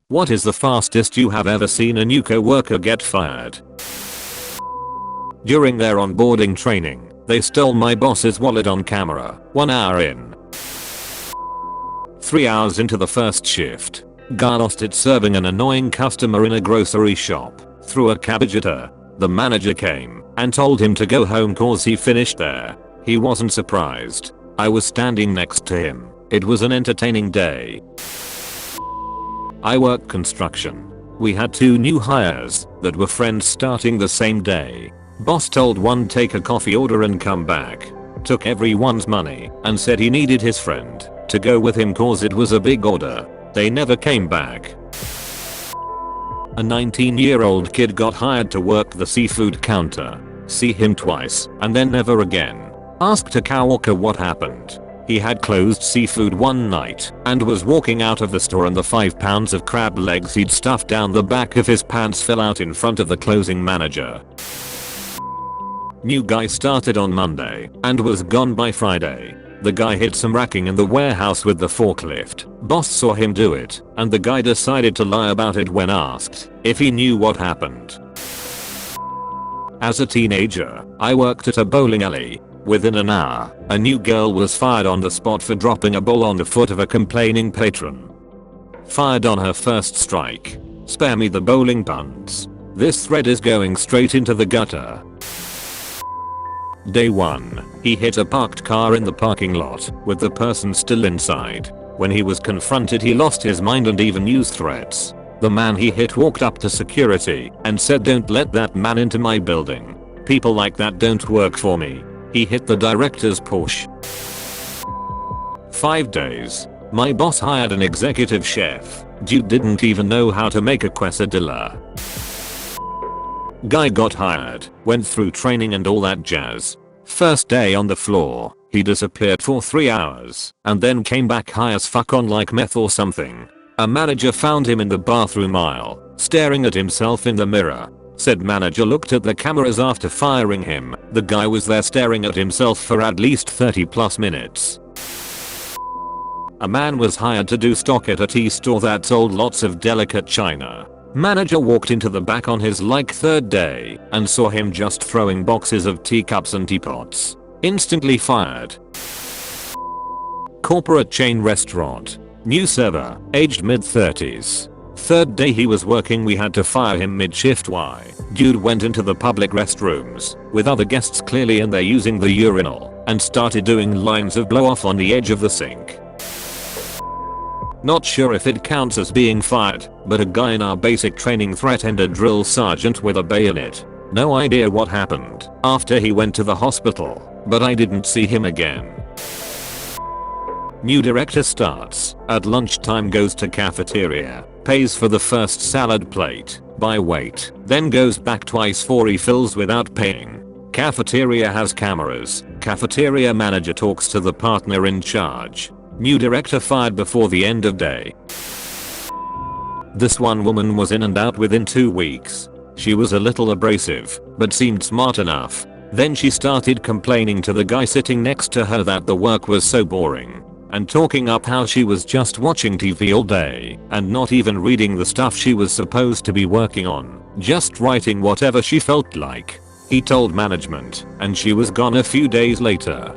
What is the fastest you have ever seen a new coworker get fired? During their onboarding training, they stole my boss's wallet on camera, 1 hour in. 3 hours into the first shift, guy lost it serving an annoying customer in a grocery shop, threw a cabbage at her. The manager came and told him to go home cause he finished there. He wasn't surprised. I was standing next to him. It was an entertaining day. I work construction. We had 2 new hires that were friends starting the same day. Boss told one take a coffee order and come back. Took everyone's money and said he needed his friend to go with him cause it was a big order. They never came back. A 19-year-old kid got hired to work the seafood counter. See him twice and then never again. Asked a coworker what happened. He had closed seafood one night and was walking out of the store and the 5 pounds of crab legs he'd stuffed down the back of his pants fell out in front of the closing manager. New guy started on Monday and was gone by Friday. The guy hit some racking in the warehouse with the forklift. Boss saw him do it and the guy decided to lie about it when asked if he knew what happened. As a teenager, I worked at a bowling alley. Within an hour, a new girl was fired on the spot for dropping a ball on the foot of a complaining patron. Fired on her first strike. Spare me the bowling puns. This thread is going straight into the gutter. Day 1, he hit a parked car in the parking lot with the person still inside. When he was confronted he lost his mind and even used threats. The man he hit walked up to security and said don't let that man into my building. People like that don't work for me. He hit the director's Porsche. 5 days. My boss hired an executive chef. Dude didn't even know how to make a quesadilla. Guy got hired, went through training and all that jazz. First day on the floor, he disappeared for 3 hours and then came back high as fuck on like meth or something. A manager found him in the bathroom aisle, staring at himself in the mirror. Said manager looked at the cameras after firing him. The guy was there staring at himself for at least 30+ minutes. A man was hired to do stock at a tea store that sold lots of delicate china. Manager walked into the back on his like 3rd day and saw him just throwing boxes of teacups and teapots. Instantly fired. Corporate chain restaurant. New server, aged mid-30s. 3rd day he was working we had to fire him mid-shift. Why? Dude went into the public restrooms with other guests clearly and they're using the urinal and started doing lines of blow off on the edge of the sink. Not sure if it counts as being fired, but a guy in our basic training threatened a drill sergeant with a bayonet. No idea what happened after he went to the hospital, but I didn't see him again. New director starts at lunchtime, goes to cafeteria, pays for the first salad plate by weight, then goes back twice for refills without paying. Cafeteria has cameras. Cafeteria manager talks to the partner in charge. New director fired before the end of day. This one woman was in and out within 2 weeks. She was a little abrasive, but seemed smart enough. Then she started complaining to the guy sitting next to her that the work was so boring, and talking up how she was just watching TV all day and not even reading the stuff she was supposed to be working on, just writing whatever she felt like. He told management, and she was gone a few days later.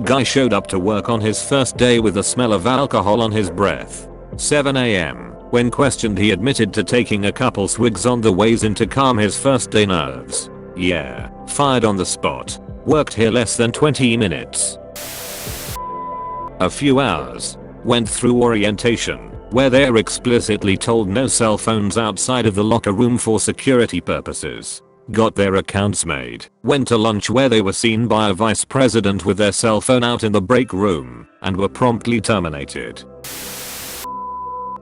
Guy showed up to work on his first day with the smell of alcohol on his breath. 7 AM. When questioned he admitted to taking a couple swigs on the ways in to calm his first day nerves. Yeah, fired on the spot. Worked here less than 20 minutes. A few hours. Went through orientation, where they're explicitly told no cell phones outside of the locker room for security purposes. Got their accounts made. Went to lunch where they were seen by a vice president with their cell phone out in the break room and were promptly terminated.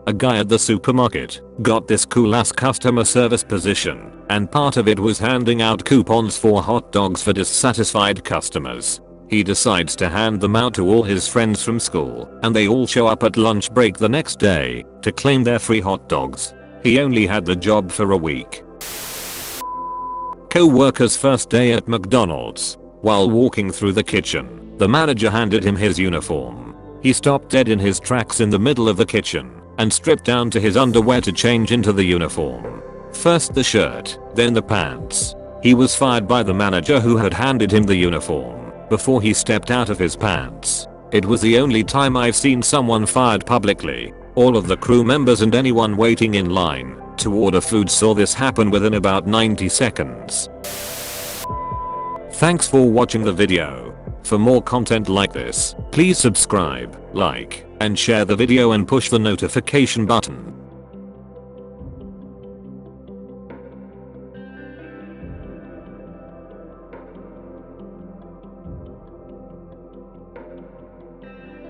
A guy at the supermarket got this cool ass customer service position and part of it was handing out coupons for hot dogs for dissatisfied customers. He decides to hand them out to all his friends from school and they all show up at lunch break the next day to claim their free hot dogs. He only had the job for a week. Co-worker's first day at McDonald's. While walking through the kitchen, the manager handed him his uniform. He stopped dead in his tracks in the middle of the kitchen and stripped down to his underwear to change into the uniform. First the shirt, then the pants. He was fired by the manager who had handed him the uniform before he stepped out of his pants. It was the only time I've seen someone fired publicly. All of the crew members and anyone waiting in line to order food saw this happen within about 90 seconds. Thanks for watching the video. For more content like this, please subscribe, like, and share the video and push the notification button.